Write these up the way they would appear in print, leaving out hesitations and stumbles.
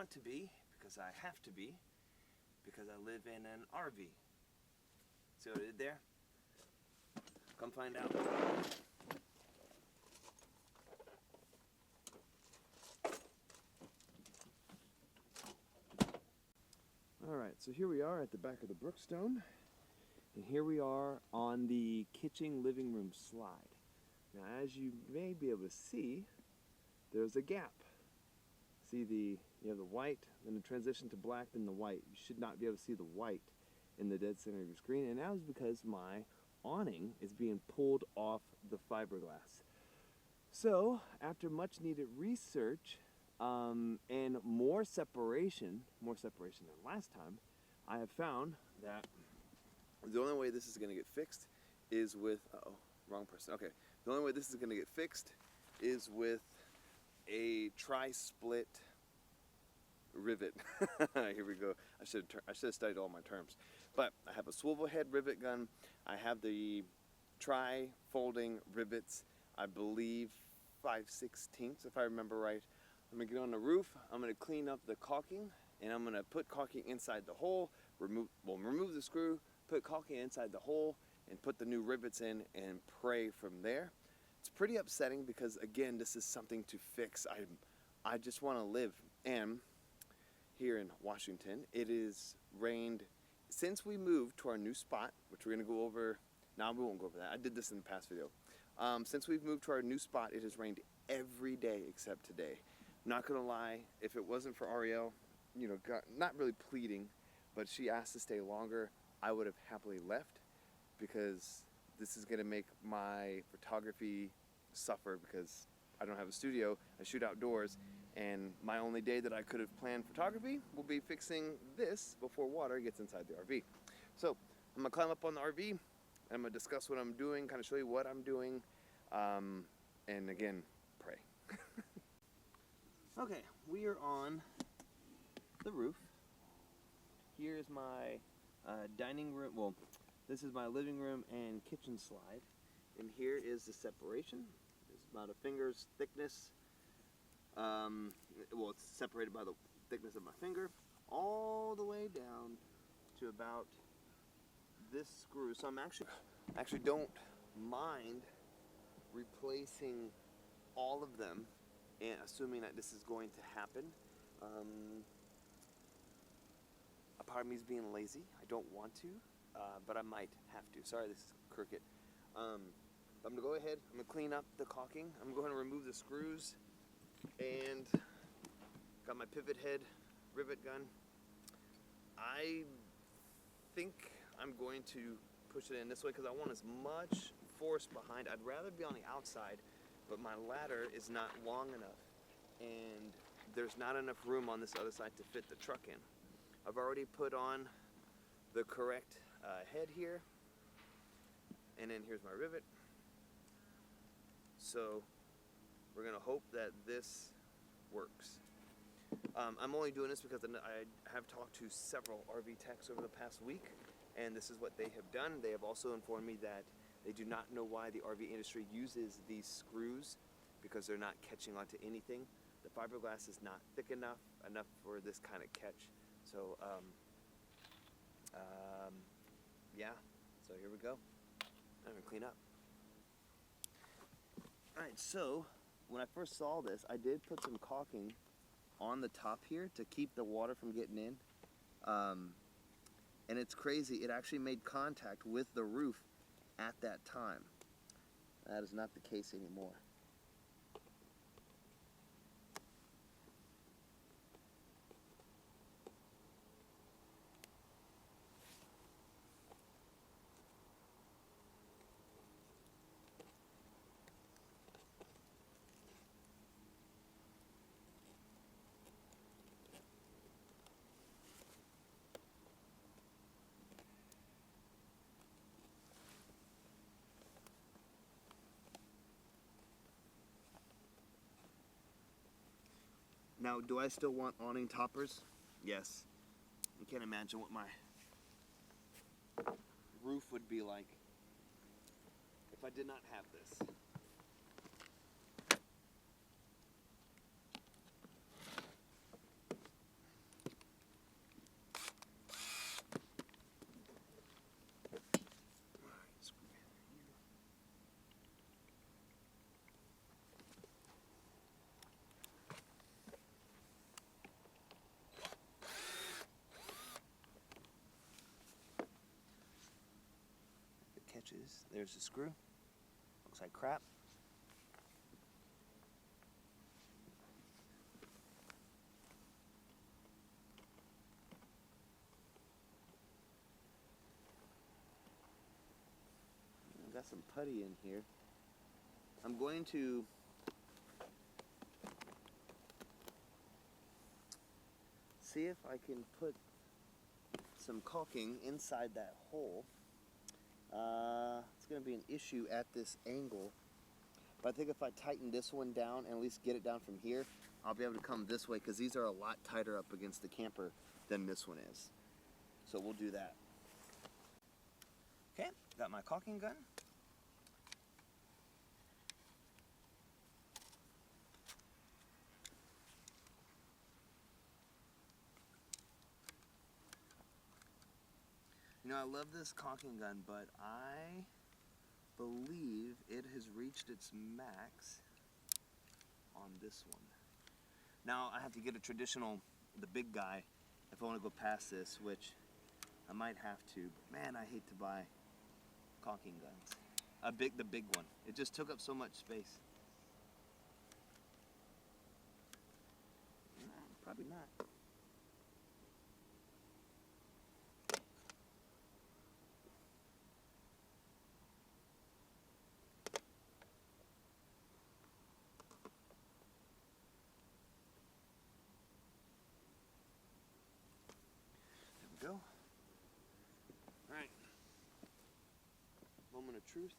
want to be, because I have to be, because I live in an RV. See what I did there? Come find out. Alright, so here we are at the back of the Brookstone, and here we are on the kitchen living room slide. Now, as you may be able to see, there's a gap. See you have the white, then the transition to black, then the white. You should not be able to see the white in the dead center of your screen, and that was because my awning is being pulled off the fiberglass. So, after much needed research and more separation than last time, I have found that the only way this is going to get fixed is with, wrong person, okay. The only way this is going to get fixed is with a tri-split rivet. Here we go. I should have studied all my terms. But I have a swivel head rivet gun. I have the tri-folding rivets, I believe 5/16 if I remember right. I'm going to get on the roof, I'm going to clean up the caulking, and I'm going to put caulking inside the hole, remove the screw, put caulking inside the hole, and put the new rivets in and pray from there. It's pretty upsetting because, again, this is something to fix. I just want to live. And here in Washington, it is rained since we moved to our new spot, which we're going to go over. Now we won't go over that. I did this in the past video. Since we've moved to our new spot, it has rained every day except today. Not going to lie, if it wasn't for Ariel, not really pleading, but she asked to stay longer, I would have happily left, because this is going to make my photography suffer because I don't have a studio. I shoot outdoors, and my only day that I could have planned photography will be fixing this before water gets inside the RV. So I'm going to climb up on the RV, and I'm going to discuss what I'm doing, kind of show you what I'm doing, and again, pray. Okay, we are on the roof. Here's my dining room, well, this is my living room and kitchen slide, and here is the separation. It's about a finger's thickness. Well, it's separated by the thickness of my finger, all the way down to about this screw. So I'm actually don't mind replacing all of them, and assuming that this is going to happen. A part of me is being lazy. I don't want to, but I might have to. Sorry, this is crooked. I'm going to go ahead. I'm going to clean up the caulking. I'm going to remove the screws, and got my pivot head rivet gun. I think I'm going to push it in this way because I want as much force behind. I'd rather be on the outside, but my ladder is not long enough, and there's not enough room on this other side to fit the truck in. I've already put on the correct head here, and then here's my rivet. So we're gonna hope that this works. I'm only doing this because I have talked to several RV techs over the past week, and this is what they have done. They have also informed me that they do not know why the RV industry uses these screws, because they're not catching onto anything. The fiberglass is not thick enough for this kind of catch. So, yeah, so here we go. I'm gonna clean up. All right, so when I first saw this, I did put some caulking on the top here to keep the water from getting in. And it's crazy, it actually made contact with the roof at that time. That is not the case anymore. Now, do I still want awning toppers? Yes. You can't imagine what my roof would be like if I did not have this. catches. There's the screw. Looks like crap. I've got some putty in here. I'm going to see if I can put some caulking inside that hole. It's going to be an issue at this angle, but I think if I tighten this one down and at least get it down from here, I'll be able to come this way, because these are a lot tighter up against the camper than this one is. So we'll do that. Okay, got my caulking gun. You know, I love this caulking gun, but I believe it has reached its max on this one. Now I have to get a traditional, the big guy, if I want to go past this, which I might have to. But man, I hate to buy caulking guns. The big one. It just took up so much space. Probably not. Go. All right. Moment of truth.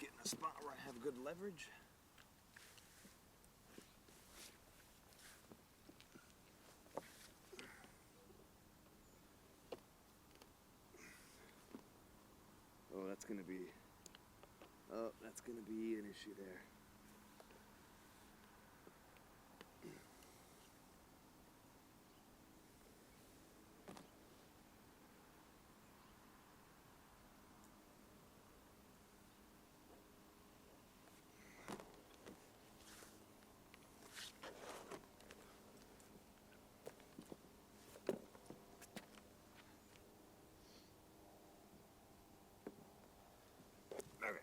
Get in a spot where I have good leverage. Oh, that's going to be an issue there. Okay.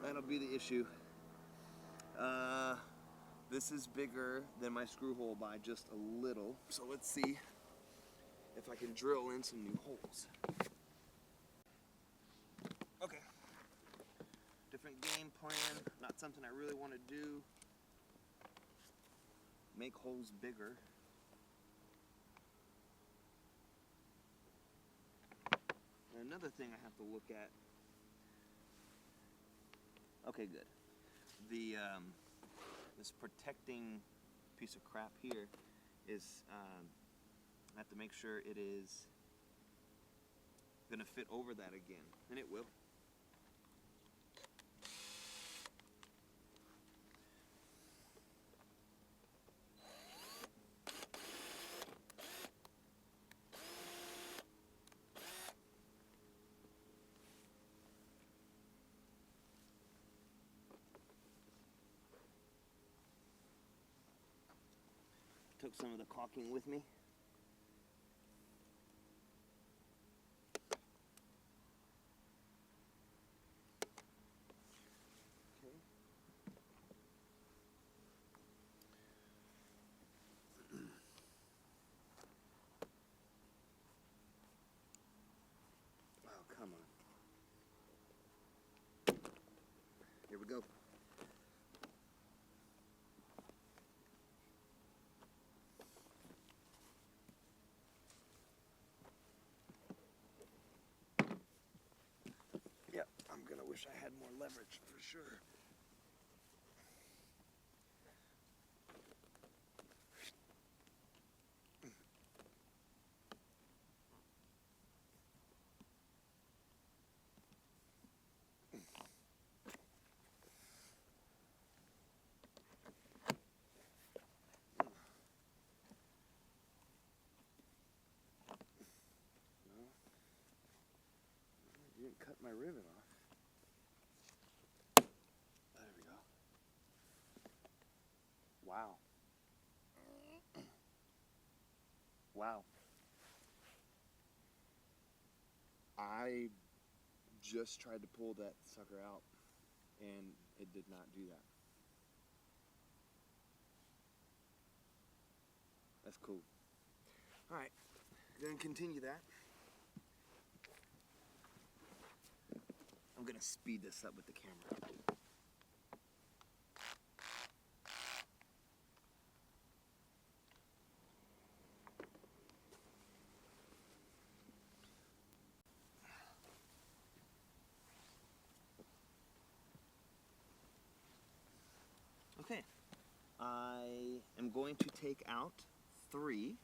That'll be the issue. This is bigger than my screw hole by just a little, so let's see if I can drill in some new holes. Okay. Different game plan, not something I really want to do. Make holes bigger. And another thing I have to look at. Okay, good. This protecting piece of crap here is, I have to make sure it is going to fit over that again, and it will. Took some of the caulking with me. Okay. Oh, come on. Here we go. Wish I had more leverage for sure. didn't cut my rivet off. There we go. Wow. Wow. I just tried to pull that sucker out, and it did not do that. That's cool. Alright, gonna continue that. I'm gonna speed this up with the camera. Okay, I am going to take out 3,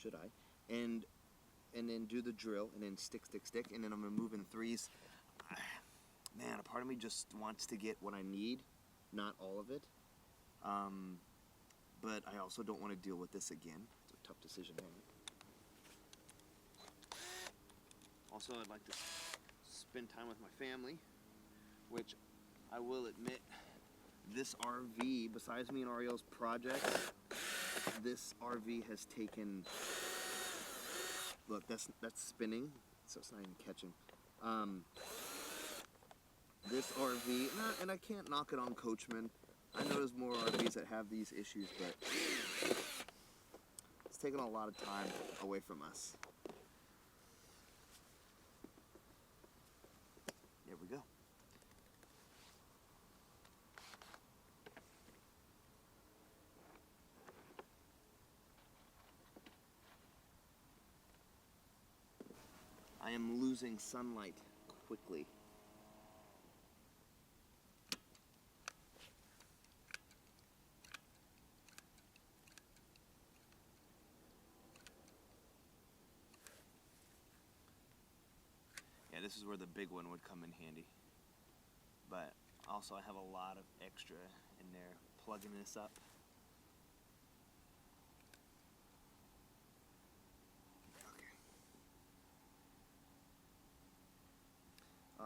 should I, and then do the drill, and then stick, and then I'm going to move in 3s. Man, a part of me just wants to get what I need, not all of it, but I also don't want to deal with this again. It's a tough decision. Also, I'd like to spend time with my family, which I will admit, this RV, besides me and Ariel's project, this RV has taken, look, that's spinning, so it's not even catching. This RV, and I can't knock it on Coachman. I know there's more RVs that have these issues, but it's taken a lot of time away from us. There we go. I am losing sunlight quickly. Yeah, this is where the big one would come in handy. But also I have a lot of extra in there plugging this up.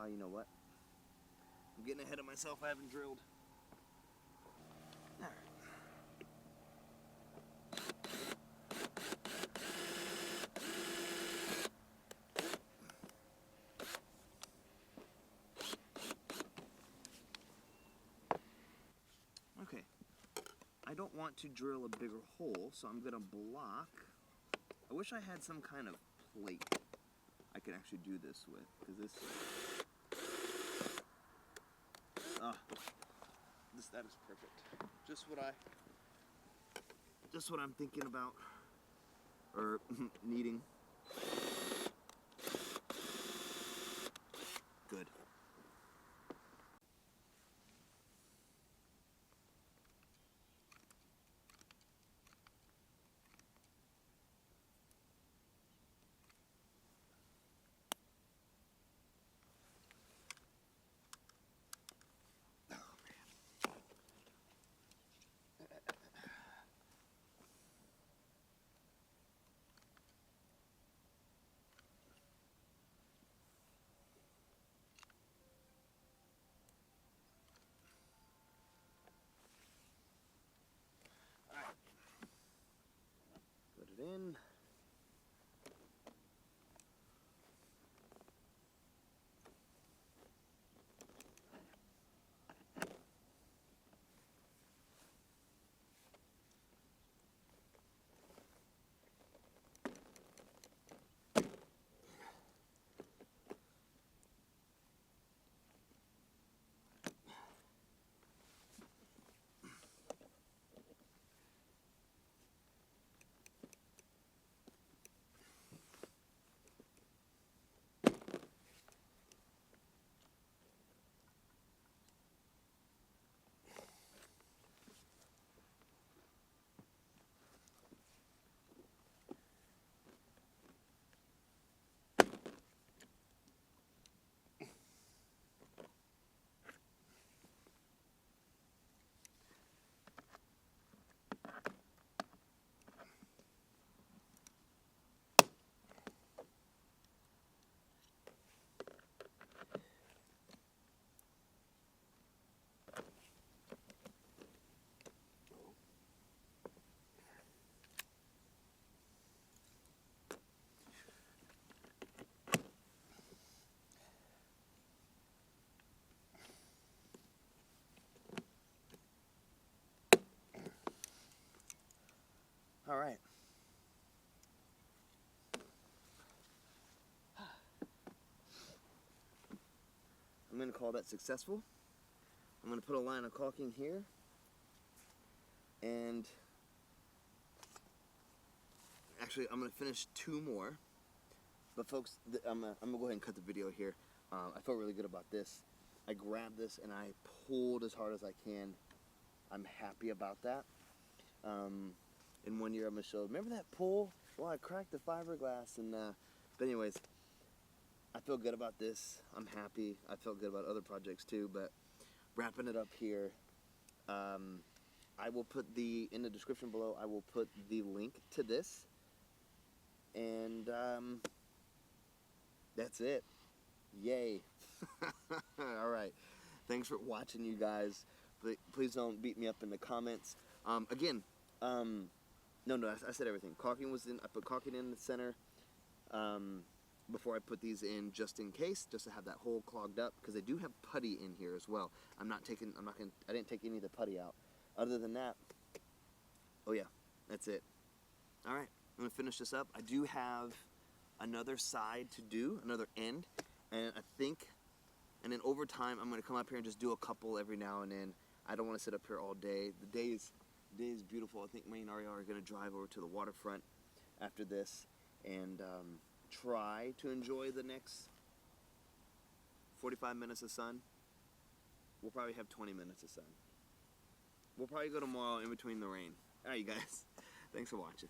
You know what? I'm getting ahead of myself. I haven't drilled. All right. Okay. I don't want to drill a bigger hole, so I'm gonna block. I wish I had some kind of plate I could actually do this with, because this that is perfect. Just what I'm thinking about, or needing. Good. Put it in. All right. I'm going to call that successful. I'm going to put a line of caulking here. And actually, I'm going to finish 2 more. But folks, I'm going to go ahead and cut the video here. I felt really good about this. I grabbed this and I pulled as hard as I can. I'm happy about that. In 1 year, I'm going to show, remember that pull? Well, I cracked the fiberglass. And but anyways, I feel good about this. I'm happy. I felt good about other projects too. But wrapping it up here, I will put in the description below, I will put the link to this. And that's it. Yay. All right. Thanks for watching, you guys. Please don't beat me up in the comments. Again, no, I said everything. Caulking was in, I put caulking in the center before I put these in, just in case, just to have that hole clogged up, because they do have putty in here as well. I didn't take any of the putty out. Other than that, oh yeah, that's it. All right, I'm gonna finish this up. I do have another side to do, another end, and I think, and then over time, I'm gonna come up here and just do a couple every now and then. I don't want to sit up here all day. The day is beautiful. I think me and Ariel are gonna drive over to the waterfront after this and try to enjoy the next 45 minutes of sun. We'll probably have 20 minutes of sun. We'll probably go tomorrow in between the rain. All right, you guys. Thanks for watching.